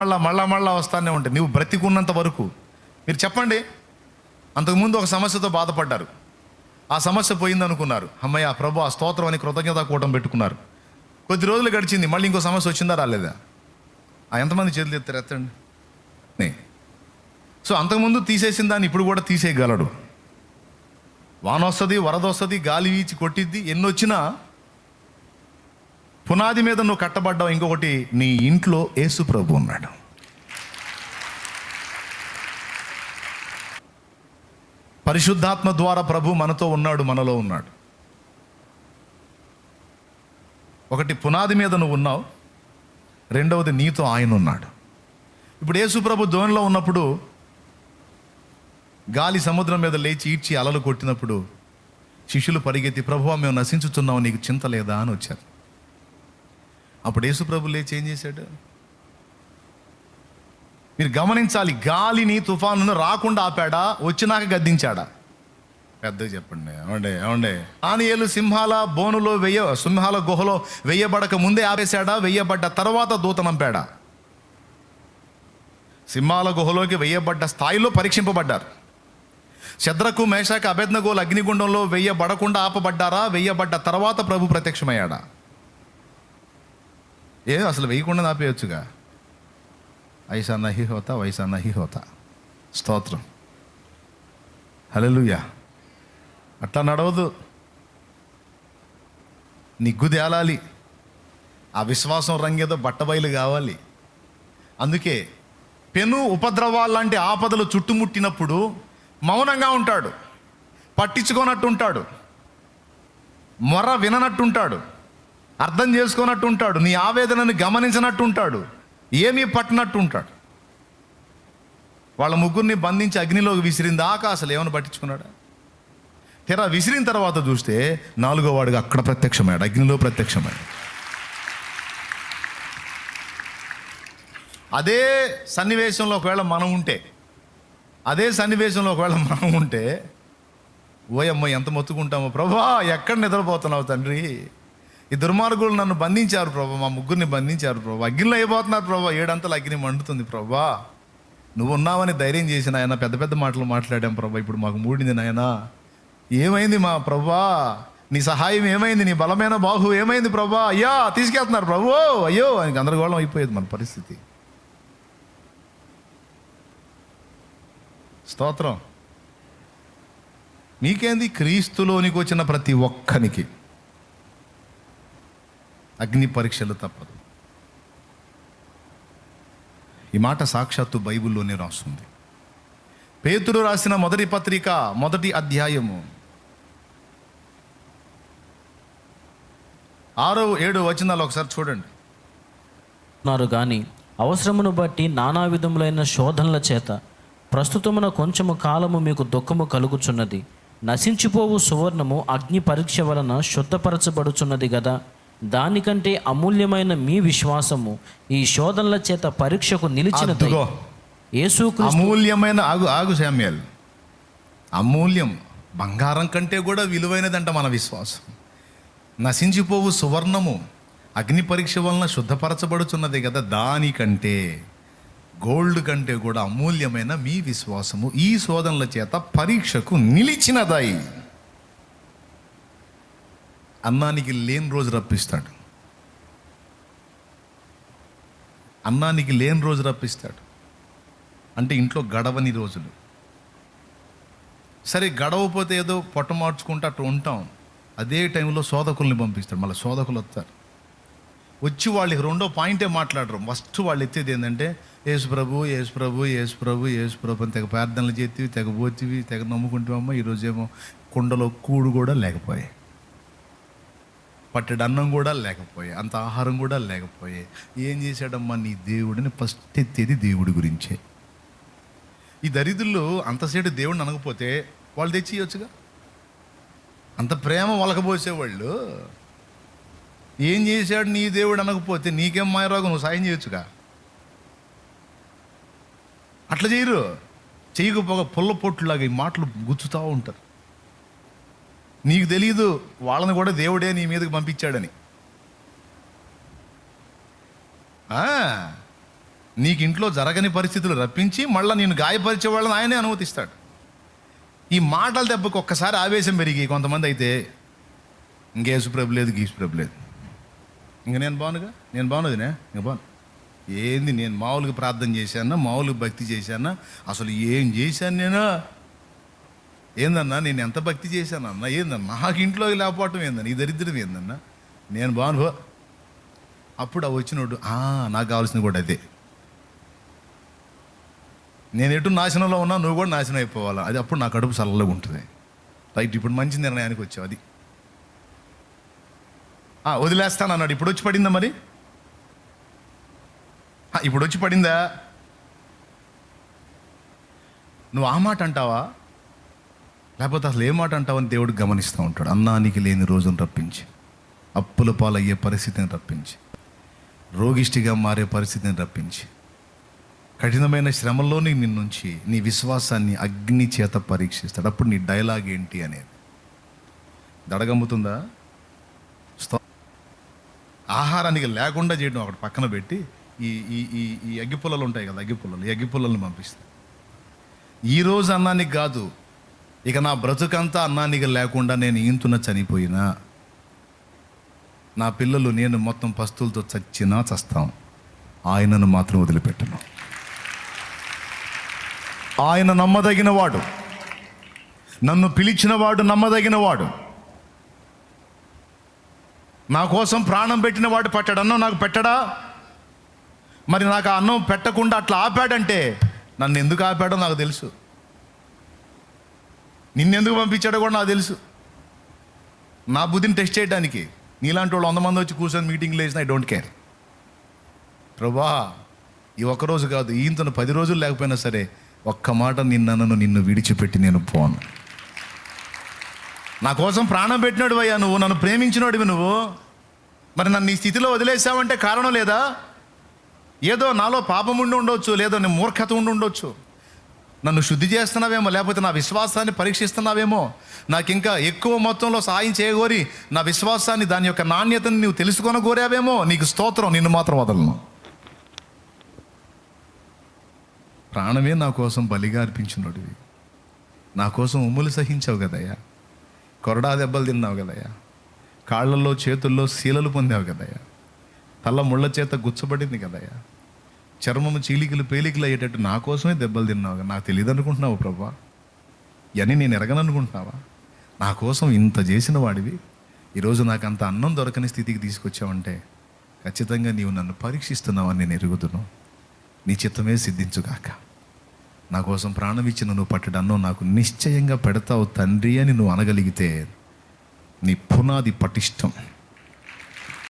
మళ్ళా వస్తానే ఉంటాయి నువ్వు బ్రతికున్నంత వరకు. మీరు చెప్పండి, అంతకుముందు ఒక సమస్యతో బాధపడ్డారు, ఆ సమస్య పోయింది అనుకున్నారు, అమ్మయ్య ప్రభు ఆ స్తోత్రం అని కృతజ్ఞత కూటం పెట్టుకున్నారు. కొద్ది రోజులు గడిచింది, మళ్ళీ ఇంకో సమస్య వచ్చిందా రాలేదా? ఎంతమంది చేతులు ఎత్తండి. సో అంతకుముందు తీసేసిన దాన్ని ఇప్పుడు కూడా తీసేయగలడు. వాన వస్తుంది, వరద వస్తుంది, గాలి వీచి కొట్టిద్ది, ఎన్ని వచ్చినా పునాది మీద నువ్వు కట్టబడ్డావు. ఇంకొకటి, నీ ఇంట్లో యేసు ప్రభు ఉన్నాడు. పరిశుద్ధాత్మ ద్వారా ప్రభు మనతో ఉన్నాడు, మనలో ఉన్నాడు. ఒకటి, పునాది మీద నువ్వు ఉన్నావు. రెండవది, నీతో ఆయన ఉన్నాడు. ఇప్పుడు యేసు ప్రభు దోణిలో ఉన్నప్పుడు గాలి సముద్రం మీద లేచి ఈడ్చి అలలు కొట్టినప్పుడు శిష్యులు పరిగెత్తి, ప్రభువా మేము నశించుతున్నావు, నీకు చింత లేదా అని వచ్చారు. అప్పుడు యేసు ప్రభు లేచి ఏం చేశాడు? మీరు గమనించాలి, గాలిని తుఫానును రాకుండా ఆపాడా, వచ్చినాక గద్దించాడా? పెద్దగా చెప్పండి. ఏమండే దానియేలు సింహాల గుహలో వెయ్యబడక ముందే ఆపేశాడా, వెయ్యబడ్డ తర్వాత దూతనంపాడా? సింహాల గుహలోకి వెయ్యబడ్డ స్థాయిలో పరీక్షింపబడ్డారు. శద్రకు, మేషాకు, అబేద్నెగోలు అగ్నిగుండంలో వెయ్యబడకుండా ఆపబడ్డారా, వెయ్యబడ్డ తర్వాత ప్రభు ప్రత్యక్షమయ్యాడా? అసలు వెయ్యకుండా ఆపేయచ్చుగా. ఐసా నహి హోతా, వైసా నహి హోతా. స్తోత్రం, హల్లెలూయా. అట్లా నడవదు. నిగ్గు తేలాలి, ఆ విశ్వాసం రంగేదో బట్టబయలు కావాలి. అందుకే పెను ఉపద్రవాలు లాంటి ఆపదలు చుట్టుముట్టినప్పుడు మౌనంగా ఉంటాడు, పట్టించుకోనట్టు ఉంటాడు, మొర విననట్టుంటాడు, అర్థం చేసుకున్నట్టు ఉంటాడు, నీ ఆవేదనని గమనించినట్టు ఉంటాడు, ఏమీ పట్టినట్టు ఉంటాడు. వాళ్ళ ముగ్గురిని బంధించి అగ్నిలోకి విసిరిందాకా అసలు ఏమైనా పట్టించుకున్నాడా? తెరా విసిరిన తర్వాత చూస్తే 4వ వాడుగా అక్కడ ప్రత్యక్షమయ్యాడు, అగ్నిలో ప్రత్యక్షమయ్యాడు. అదే సన్నివేశంలో ఒకవేళ మనం ఉంటే ఓయమ్మ ఎంత మొత్తుకుంటామో, ప్రభా ఎక్కడ నిద్రపోతున్నావు తండ్రి, ఈ దుర్మార్గులు నన్ను బంధించారు ప్రభా, మా ముగ్గురిని బంధించారు ప్రభా, అగ్నిలో అయిపోతున్నారు ప్రభా, 7 అంతలు అగ్ని మండుతుంది ప్రభా, నువ్వు ఉన్నావని ధైర్యం చేసిన ఆయన పెద్ద పెద్ద మాటలు మాట్లాడాం ప్రభా, ఇప్పుడు మాకు మూడింది నాయన, ఏమైంది మా ప్రభా, నీ సహాయం ఏమైంది, నీ బలమైన బాహు ఏమైంది ప్రభా, అయ్యా తీసుకెళ్తున్నారు ప్రభు, అయ్యో అని గందరగోళం అయిపోయేది మన పరిస్థితి. స్తోత్రం. మీకేంది, క్రీస్తులోనికి వచ్చిన ప్రతి ఒక్కనికి అగ్ని పరీక్షలు తప్పదు. ఈ మాట సాక్షాత్తు బైబిల్లోనే రాస్తుంది. పేతురు రాసిన మొదటి పత్రిక 1వ అధ్యాయము 6-7 వచనాలు ఒకసారి చూడండి. కానీ అవసరమును బట్టి నానా విధములైన శోధనల చేత ప్రస్తుతమున కొంచెము కాలము మీకు దుఃఖము కలుగుచున్నది. నశించిపోవు సువర్ణము అగ్ని పరీక్ష వలన శుద్ధపరచబడుచున్నది గదా, దానికంటే అమూల్యమైన మీ విశ్వాసము ఈ శోధనల చేత పరీక్షకు నిలిచినది. అమూల్యమైన ఆగు శామ్యూయల్, అమూల్యం, బంగారం కంటే కూడా విలువైనదంట మన విశ్వాసం. నశించిపోవు సువర్ణము అగ్ని పరీక్ష వలన శుద్ధపరచబడుచున్నది కదా, దానికంటే, గోల్డ్ కంటే కూడా అమూల్యమైన మీ విశ్వాసము ఈ శోధనల చేత పరీక్షకు నిలిచినదాయి. అన్నానికి లేని రోజు రప్పిస్తాడు, అన్నానికి లేని రోజు రప్పిస్తాడు. అంటే ఇంట్లో గడవని రోజులు. సరే గడవపోతే ఏదో పొట్ట మార్చుకుంటూ అట్లా ఉంటాం. అదే టైంలో శోధకుల్ని పంపిస్తాడు. మళ్ళీ శోధకులు వస్తారు, వచ్చి వాళ్ళకి 2వ పాయింటే మాట్లాడరు. ఫస్ట్ వాళ్ళు ఎత్తేది ఏంటంటే యేసు ప్రభు యేసు ప్రభు యేసు ప్రభు యేసు ప్రభు అని తెగ ప్రార్థనలు చేతివి, తెగ పోతివి, తెగ నమ్ముకుంటామమ్మా. ఈరోజేమో కుండలో కూడు కూడా లేకపోయే, పట్టెడు అన్నం కూడా లేకపోయే, అంత ఆహారం కూడా లేకపోయే. ఏం చేశాడమ్మా నీ దేవుడిని? ఫస్ట్ ఎత్తేది దేవుడి గురించే. ఈ దరిద్రులు అంతసేటు దేవుడిని అనకపోతే వాళ్ళు తెచ్చి ఇవ్వచ్చుగా. అంత ప్రేమ వలకబోసేవాళ్ళు ఏం చేశాడు నీ దేవుడు అనకపోతే నీకేం మాయరాగు, నువ్వు సాయం చేయొచ్చుగా. అట్లా చేయరు. చేయకపోగా పుల్ల పొట్టులాగా ఈ మాటలు గుచ్చుతూ ఉంటారు. నీకు తెలియదు వాళ్ళని కూడా దేవుడే నీ మీదకి పంపించాడని. నీకు ఇంట్లో జరగని పరిస్థితులు రప్పించి మళ్ళీ నేను గాయపరిచే వాళ్ళని ఆయనే అనుమతిస్తాడు. ఈ మాటల దెబ్బకు ఒక్కసారి ఆవేశం పెరిగి కొంతమంది అయితే ఇంకేసు ప్రభు లేదు, గీసు ప్రభు లేదు, ఇంక నేను బాగున్నదినే ఇంక బాను. ఏంది నేను మామూలుగా ప్రార్థన చేశానా, మామూలుగా భక్తి చేశానా, అసలు ఏం చేశాను నేను? ఏందన్నా నేను ఎంత భక్తి చేశానన్నా? ఏందన్నా నాకు ఇంట్లో లేకపోవటం ఏందన్నా? ఈ దరిద్రం ఏందన్నా? నేను బాను. అప్పుడు ఆ వచ్చినోడు నాకు కావాల్సింది కూడా అదే. నేను ఎటు నాశనంలో ఉన్నా నువ్వు కూడా నాశనం అయిపోవాలా, అది అప్పుడు నా కడుపు చల్లగా ఉంటుంది. రైట్, ఇప్పుడు మంచి నిర్ణయానికి వచ్చావు. అది వదిలేస్తాను అన్నాడు. ఇప్పుడు వచ్చి పడిందా మరి? ఇప్పుడు వచ్చి పడిందా? నువ్వు ఆ మాట అంటావా, లేకపోతే అసలు ఏ మాట అంటావని దేవుడు గమనిస్తూ ఉంటాడు. అన్నానికి లేని రోజును రప్పించి, అప్పుల పాలయ్యే పరిస్థితిని రప్పించి, రోగిష్టిగా మారే పరిస్థితిని రప్పించి, కఠినమైన శ్రమల్లోని నిన్నుంచి నీ విశ్వాసాన్ని అగ్ని చేత పరీక్షిస్తాడు. అప్పుడు నీ డైలాగ్ ఏంటి అనేది దడగమ్ముతుందా? ఆహారానికి లేకుండా చేయడం ఒకటి పక్కన పెట్టి ఈ ఈ ఈ ఈ అగ్గిపుల్లలు ఉంటాయి కదా, ఈ అగ్గిపుల్లలను పంపిస్తాడు. ఈరోజు అన్నానికి కాదు, ఇక నా బ్రతుకంతా అన్నానికి లేకుండా నేను ఈంతున చనిపోయినా, నా పిల్లలు నేను మొత్తం పస్తులతో చచ్చినా చస్తాం, ఆయనను మాత్రం వదిలిపెట్టను. ఆయన నమ్మదగినవాడు, నన్ను పిలిచినవాడు నమ్మదగినవాడు. నా కోసం ప్రాణం పెట్టిన వాడు పట్టాడు అన్నం నాకు పెట్టడా? మరి నాకు ఆ అన్నం పెట్టకుండా అట్లా ఆపాడంటే నన్ను ఎందుకు ఆపాడో నాకు తెలుసు, నిన్నెందుకు పంపించాడో కూడా నాకు తెలుసు. నా బుద్ధిని టెస్ట్ చేయడానికి నీలాంటి వాళ్ళు 100 మంది వచ్చి కూర్చొని మీటింగ్లు వేసిన ఐ డోంట్ కేర్. ప్రభా, ఈ ఒక్కరోజు కాదు, ఈయంతో 10 రోజులు లేకపోయినా సరే ఒక్క మాట నిన్ను విడిచిపెట్టి నేను పోను. నా కోసం ప్రాణం పెట్టినాడు అయ్యా నువ్వు, నన్ను ప్రేమించినోడివి నువ్వు. మరి నన్ను ఈ స్థితిలో వదిలేసావంటే కారణం లేదా? ఏదో నాలో పాపం ఉండి ఉండొచ్చు, లేదో నేను మూర్ఖత ఉండి ఉండొచ్చు. నన్ను శుద్ధి చేస్తున్నావేమో, లేకపోతే నా విశ్వాసాన్ని పరీక్షిస్తున్నావేమో, నాకు ఇంకా ఎక్కువ మొత్తంలో సాయం చేయగోరి నా విశ్వాసాన్ని, దాని యొక్క నాణ్యతని నువ్వు తెలుసుకొని కోరావేమో. నీకు స్తోత్రం, నిన్ను మాత్రం వదలను. ప్రాణమే నా కోసం బలిగా అర్పించినోడివి, నా కోసం ఉమ్ములు సహించావు కదయ్యా, కొరడా దెబ్బలు తిన్నావు కదయ్యా, కాళ్ళల్లో చేతుల్లో శీలలు పొందావు కదయ్యా, తల్ల ముళ్ళ చేత గుచ్చబడింది కదయ్యా, చర్మము చీలికలు పేలికలు అయ్యేటట్టు నా కోసమే దెబ్బలు తిన్నావు. నాకు తెలియదు అనుకుంటున్నావు ప్రభా? ఇవన్నీ నేను ఎరగననుకుంటున్నావా? నా కోసం ఇంత చేసిన వాడివి ఈరోజు నాకు అంత అన్నం దొరకని స్థితికి తీసుకొచ్చావంటే ఖచ్చితంగా నీవు నన్ను పరీక్షిస్తున్నావని నేను ఎరుగుదును. నీ చిత్తమే సిద్ధించుగాక. నా కోసం ప్రాణం ఇచ్చిన నువ్వు పట్టడం అన్నం నాకు నిశ్చయంగా పెడతావు తండ్రి అని నువ్వు అనగలిగితే నీ పునాది పటిష్టం.